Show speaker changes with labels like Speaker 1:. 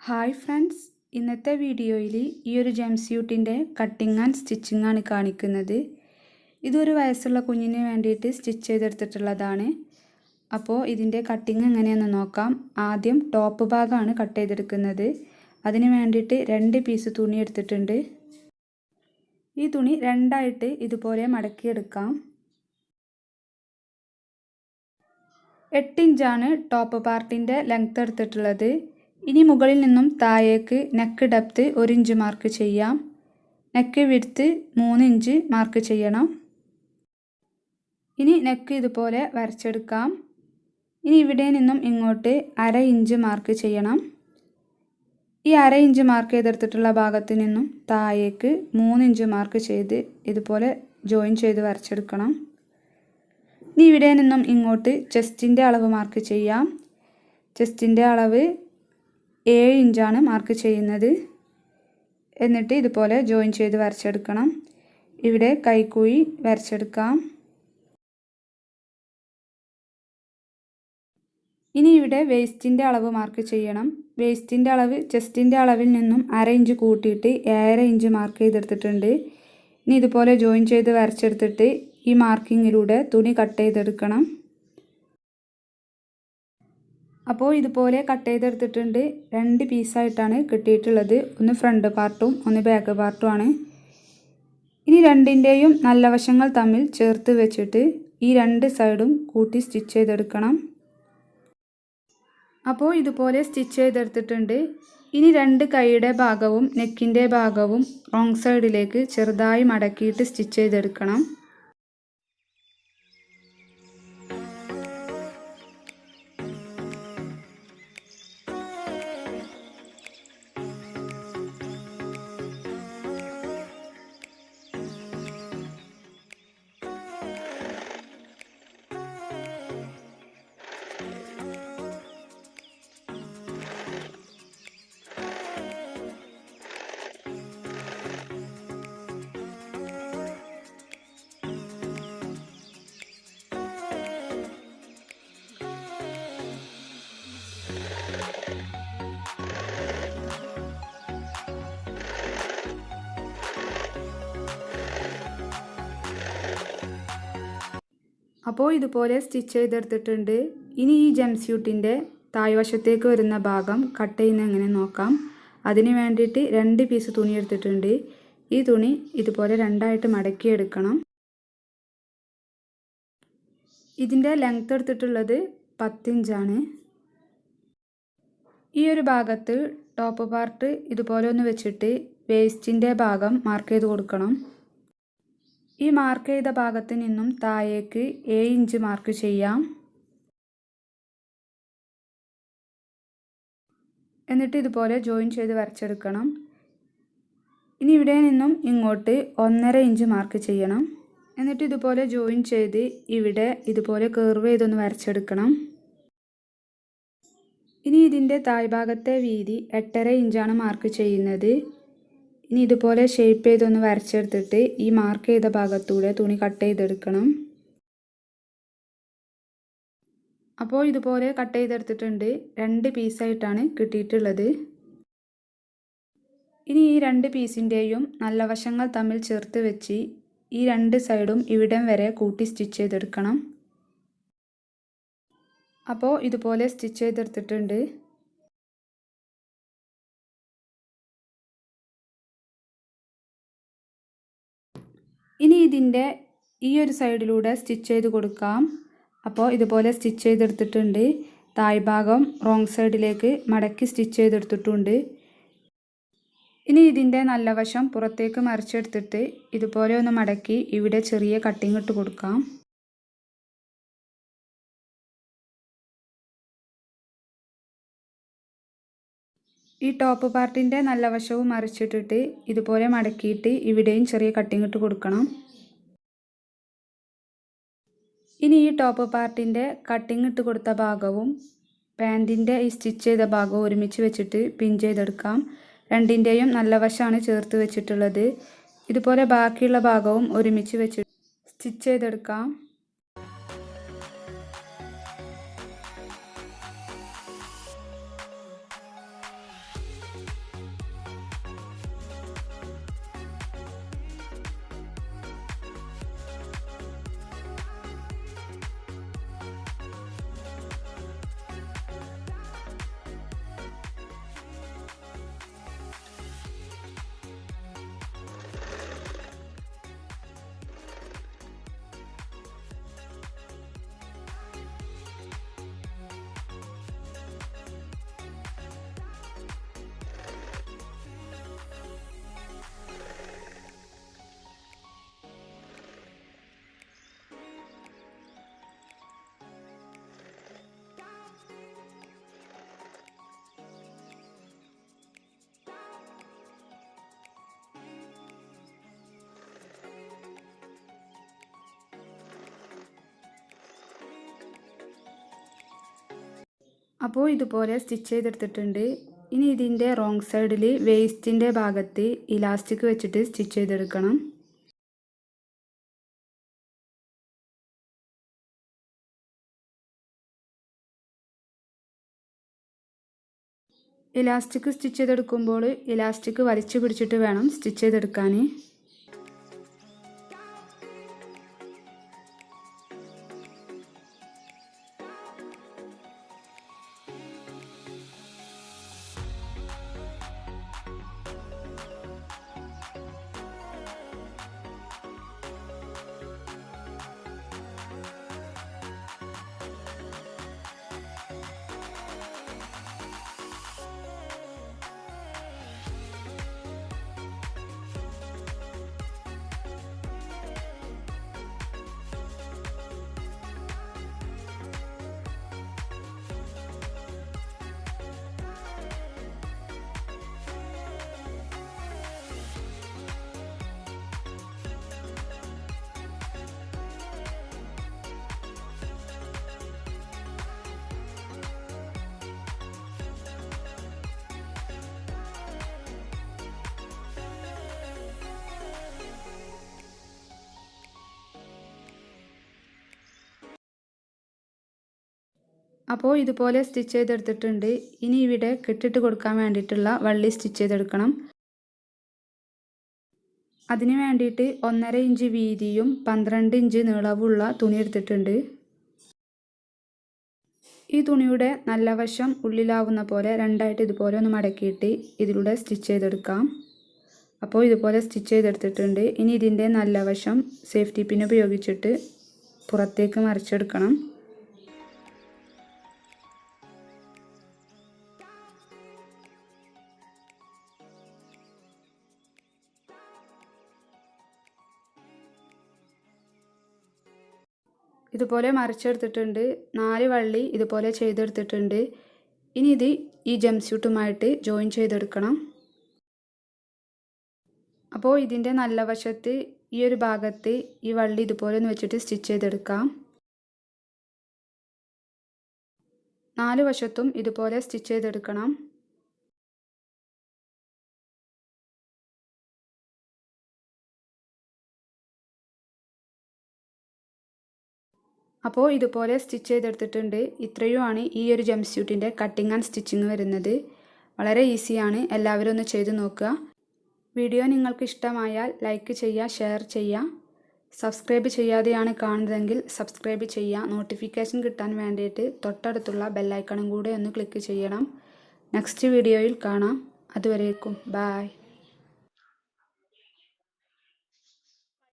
Speaker 1: Hi friends, ഇന്നത്തെ വീഡിയോയിൽ ഈ ഒരു ജംസ്യൂട്ടിൻ്റെ കട്ടിങ് ആൻഡ് സ്റ്റിച്ചിങ് ആണ് കാണിക്കുന്നത്. ഇതൊരു വയസ്സുള്ള കുഞ്ഞിന് വേണ്ടിയിട്ട് സ്റ്റിച്ച് ചെയ്തെടുത്തിട്ടുള്ളതാണ്. അപ്പോൾ ഇതിൻ്റെ കട്ടിങ് എങ്ങനെയാണെന്ന് നോക്കാം. ആദ്യം ടോപ്പ് ഭാഗമാണ് കട്ട് ചെയ്തെടുക്കുന്നത്. അതിന് വേണ്ടിയിട്ട് 2 പീസ് തുണി എടുത്തിട്ടുണ്ട്. ഈ തുണി രണ്ടായിട്ട് ഇതുപോലെ മടക്കിയെടുക്കാം. 8 ഇഞ്ചാണ് ടോപ്പ് പാർട്ടിൻ്റെ ലെങ്ത് എടുത്തിട്ടുള്ളത്. ഇനി മുകളിൽ നിന്നും താഴേക്ക് നെക്ക് ഡെപ്ത് 1 ഇഞ്ച് മാർക്ക് ചെയ്യാം. നെക്ക് വിഡ്ത്ത് 3 ഇഞ്ച് മാർക്ക് ചെയ്യണം. ഇനി നെക്ക് ഇതുപോലെ വരച്ചെടുക്കാം. ഇനി ഇവിടെ നിന്നും ഇങ്ങോട്ട് 1/2 ഇഞ്ച് മാർക്ക് ചെയ്യണം. ഈ 1/2 ഇഞ്ച് മാർക്ക് ചെയ്തെടുത്തിട്ടുള്ള ഭാഗത്ത് നിന്നും താഴേക്ക് 3 ഇഞ്ച് മാർക്ക് ചെയ്ത് ഇതുപോലെ ജോയിൻ ചെയ്ത് വരച്ചെടുക്കണം. ഇനി ഇവിടെ നിന്നും ഇങ്ങോട്ട് ചെസ്റ്റിൻ്റെ അളവ് മാർക്ക് ചെയ്യാം. ചെസ്റ്റിൻ്റെ അളവ് 7 ഇഞ്ചാണ് മാർക്ക് ചെയ്യുന്നത്. എന്നിട്ട് ഇതുപോലെ ജോയിൻ ചെയ്ത് വരച്ചെടുക്കണം. ഇവിടെ കൈക്കുഴി വരച്ചെടുക്കാം. ഇനി ഇവിടെ വേസ്റ്റിൻ്റെ അളവ് മാർക്ക് ചെയ്യണം. വേസ്റ്റിൻ്റെ അളവ് ചെസ്റ്റിൻ്റെ അളവിൽ നിന്നും 1/2 ഇഞ്ച് കൂട്ടിയിട്ട് 7.5 ഇഞ്ച് മാർക്ക് ചെയ്തെടുത്തിട്ടുണ്ട്. ഇനി ഇതുപോലെ ജോയിൻ ചെയ്ത് വരച്ചെടുത്തിട്ട് ഈ മാർക്കിങ്ങിലൂടെ തുണി കട്ട് ചെയ്തെടുക്കണം. അപ്പോൾ ഇതുപോലെ കട്ട് ചെയ്തെടുത്തിട്ടുണ്ട്. 2 പീസായിട്ടാണ് കിട്ടിയിട്ടുള്ളത്. ഒന്ന് ഫ്രണ്ട് പാർട്ടും ഒന്ന് ബാക്ക് പാർട്ടും ആണ്. ഇനി രണ്ടിൻ്റെയും നല്ല വശങ്ങൾ തമ്മിൽ ചേർത്ത് വെച്ചിട്ട് ഈ 2 സൈഡും കൂട്ടി സ്റ്റിച്ച് ചെയ്തെടുക്കണം. അപ്പോൾ ഇതുപോലെ സ്റ്റിച്ച് ചെയ്തെടുത്തിട്ടുണ്ട്. ഇനി 2 കൈയുടെ ഭാഗവും നെക്കിൻ്റെ ഭാഗവും റോങ് സൈഡിലേക്ക് ചെറുതായി മടക്കിയിട്ട് സ്റ്റിച്ച് ചെയ്തെടുക്കണം. അപ്പോൾ ഇതുപോലെ സ്റ്റിച്ച് ചെയ്തെടുത്തിട്ടുണ്ട്. ഇനി ഈ ജംസ്യൂട്ടിൻ്റെ താഴ്വശത്തേക്ക് വരുന്ന ഭാഗം കട്ട് ചെയ്യുന്ന എങ്ങനെ നോക്കാം. അതിന് വേണ്ടിയിട്ട് 2 പീസ് തുണി എടുത്തിട്ടുണ്ട്. ഈ തുണി ഇതുപോലെ രണ്ടായിട്ട് മടക്കിയെടുക്കണം. ഇതിൻ്റെ ലെങ്ത് എടുത്തിട്ടുള്ളത് 10 ഇഞ്ചാണ്. ഈ ഒരു ഭാഗത്ത് ടോപ്പ് പാർട്ട് ഇതുപോലെ ഒന്ന് വെച്ചിട്ട് വേസ്റ്റിൻ്റെ ഭാഗം മാർക്ക് ചെയ്ത് കൊടുക്കണം. ഈ മാർക്ക് ചെയ്ത ഭാഗത്ത് നിന്നും താഴേക്ക് 7 ഇഞ്ച് മാർക്ക് ചെയ്യാം. എന്നിട്ട് ഇതുപോലെ ജോയിൻ ചെയ്ത് വരച്ചെടുക്കണം. ഇനി ഇവിടെ നിന്നും ഇങ്ങോട്ട് 1.5 ഇഞ്ച് മാർക്ക് ചെയ്യണം. എന്നിട്ട് ഇതുപോലെ ജോയിൻ ചെയ്ത് ഇവിടെ ഇതുപോലെ കർവ് ചെയ്തൊന്ന് വരച്ചെടുക്കണം. ഇനി ഇതിൻ്റെ താഴ്ഭാഗത്തെ വീതി 8.5 ഇഞ്ചാണ് മാർക്ക് ചെയ്യുന്നത്. ഇനി ഇതുപോലെ ഷേപ്പ് ചെയ്തൊന്ന് വരച്ചെടുത്തിട്ട് ഈ മാർക്ക് ചെയ്ത ഭാഗത്തൂടെ തുണി കട്ട് ചെയ്തെടുക്കണം. അപ്പോൾ ഇതുപോലെ കട്ട് ചെയ്തെടുത്തിട്ടുണ്ട്. 2 പീസായിട്ടാണ് കിട്ടിയിട്ടുള്ളത്. ഇനി ഈ 2 പീസിൻ്റെയും നല്ല വശങ്ങൾ തമ്മിൽ ചേർത്ത് വെച്ച് ഈ 2 സൈഡും ഇവിടം വരെ കൂട്ടി സ്റ്റിച്ച് ചെയ്തെടുക്കണം. അപ്പോൾ ഇതുപോലെ സ്റ്റിച്ച് ചെയ്തെടുത്തിട്ടുണ്ട്. ഇനി ഇതിൻ്റെ ഈ ഒരു സൈഡിലൂടെ സ്റ്റിച്ച് ചെയ്ത് കൊടുക്കാം. അപ്പോൾ ഇതുപോലെ സ്റ്റിച്ച് ചെയ്തെടുത്തിട്ടുണ്ട്. താഴ്ഭാഗം റോങ് സൈഡിലേക്ക് മടക്കി സ്റ്റിച്ച് ചെയ്തെടുത്തിട്ടുണ്ട്. ഇനി ഇതിൻ്റെ നല്ല വശം പുറത്തേക്ക് മറിച്ചെടുത്തിട്ട് ഇതുപോലെ ഒന്ന് മടക്കി ഇവിടെ ചെറിയ കട്ടിങ് ഇട്ട് കൊടുക്കാം. ഈ ടോപ്പ് പാർട്ടിൻ്റെ നല്ല വശവും മറിച്ചിട്ടിട്ട് ഇതുപോലെ മടക്കിയിട്ട് ഇവിടെയും ചെറിയ കട്ടിങ് ഇട്ട് കൊടുക്കണം. ഇനി ഈ ടോപ്പ് പാർട്ടിൻ്റെ കട്ടിങ് ഇട്ട് കൊടുത്ത ഭാഗവും പാൻറ്റിൻ്റെ ഈ സ്റ്റിച്ച് ചെയ്ത ഭാഗവും ഒരുമിച്ച് വെച്ചിട്ട് പിൻ ചെയ്തെടുക്കാം. രണ്ടിൻ്റെയും നല്ല വശമാണ് ചേർത്ത് വെച്ചിട്ടുള്ളത്. ഇതുപോലെ ബാക്കിയുള്ള ഭാഗവും ഒരുമിച്ച് വെച്ച് സ്റ്റിച്ച് ചെയ്തെടുക്കാം. അപ്പോൾ ഇതുപോലെ സ്റ്റിച്ച് ചെയ്തെടുത്തിട്ടുണ്ട്. ഇനി ഇതിൻ്റെ റോങ് സൈഡിൽ വേസ്റ്റിൻ്റെ ഭാഗത്ത് ഇലാസ്റ്റിക് വെച്ചിട്ട് സ്റ്റിച്ച് ചെയ്തെടുക്കണം. ഇലാസ്റ്റിക് സ്റ്റിച്ച് ചെയ്തെടുക്കുമ്പോൾ ഇലാസ്റ്റിക് വലിച്ചു പിടിച്ചിട്ട് വേണം സ്റ്റിച്ച് ചെയ്തെടുക്കാൻ. അപ്പോൾ ഇതുപോലെ സ്റ്റിച്ച് ചെയ്തെടുത്തിട്ടുണ്ട്. ഇനി ഇവിടെ കെട്ടിട്ട് കൊടുക്കാൻ വേണ്ടിയിട്ടുള്ള വള്ളി സ്റ്റിച്ച് ചെയ്തെടുക്കണം. അതിന് വേണ്ടിയിട്ട് 1.5 ഇഞ്ച് വീതിയും 12 ഇഞ്ച് നീളവുമുള്ള തുണി എടുത്തിട്ടുണ്ട്. ഈ തുണിയുടെ നല്ല വശം ഉള്ളിലാവുന്ന പോലെ രണ്ടായിട്ട് ഇതുപോലെ ഒന്ന് മടക്കിയിട്ട് ഇതിലൂടെ സ്റ്റിച്ച് ചെയ്തെടുക്കാം. അപ്പോൾ ഇതുപോലെ സ്റ്റിച്ച് ചെയ്തെടുത്തിട്ടുണ്ട്. ഇനി ഇതിൻ്റെ നല്ല വശം സേഫ്റ്റി പിൻ ഉപയോഗിച്ചിട്ട് പുറത്തേക്ക് മറിച്ചെടുക്കണം. ഇതുപോലെ മറിച്ചെടുത്തിട്ടുണ്ട്. 4 വള്ളി ഇതുപോലെ ചെയ്തെടുത്തിട്ടുണ്ട്. ഇനി ഇത് ഈ ജംപ്സ്യൂട്ടുമായിട്ട് ജോയിൻ ചെയ്തെടുക്കണം. അപ്പോൾ ഇതിൻ്റെ നല്ല വശത്ത് ഈ ഒരു ഭാഗത്ത് ഈ വള്ളി ഇതുപോലെ ഒന്ന് വെച്ചിട്ട് സ്റ്റിച്ച് ചെയ്തെടുക്കാം. 4 വശത്തും ഇതുപോലെ സ്റ്റിച്ച് ചെയ്തെടുക്കണം. അപ്പോൾ ഇതുപോലെ സ്റ്റിച്ച് ചെയ്തെടുത്തിട്ടുണ്ട്. ഇത്രയുമാണ് ഈ ഒരു ജംപ്സ്യൂട്ടിൻ്റെ കട്ടിങ് ആൻഡ് സ്റ്റിച്ചിങ് വരുന്നത്. വളരെ ഈസിയാണ്. എല്ലാവരും ഒന്ന് ചെയ്ത് നോക്കുക. വീഡിയോ നിങ്ങൾക്ക് ഇഷ്ടമായാൽ ലൈക്ക് ചെയ്യുക, ഷെയർ ചെയ്യുക. സബ്സ്ക്രൈബ് ചെയ്യാതെയാണ് കാണുന്നതെങ്കിൽ സബ്സ്ക്രൈബ് ചെയ്യുക. നോട്ടിഫിക്കേഷൻ കിട്ടാൻ വേണ്ടിയിട്ട് തൊട്ടടുത്തുള്ള ബെല്ലൈക്കണും കൂടെ ഒന്ന് ക്ലിക്ക് ചെയ്യണം. നെക്സ്റ്റ് വീഡിയോയിൽ കാണാം. അതുവരേക്കും ബൈ.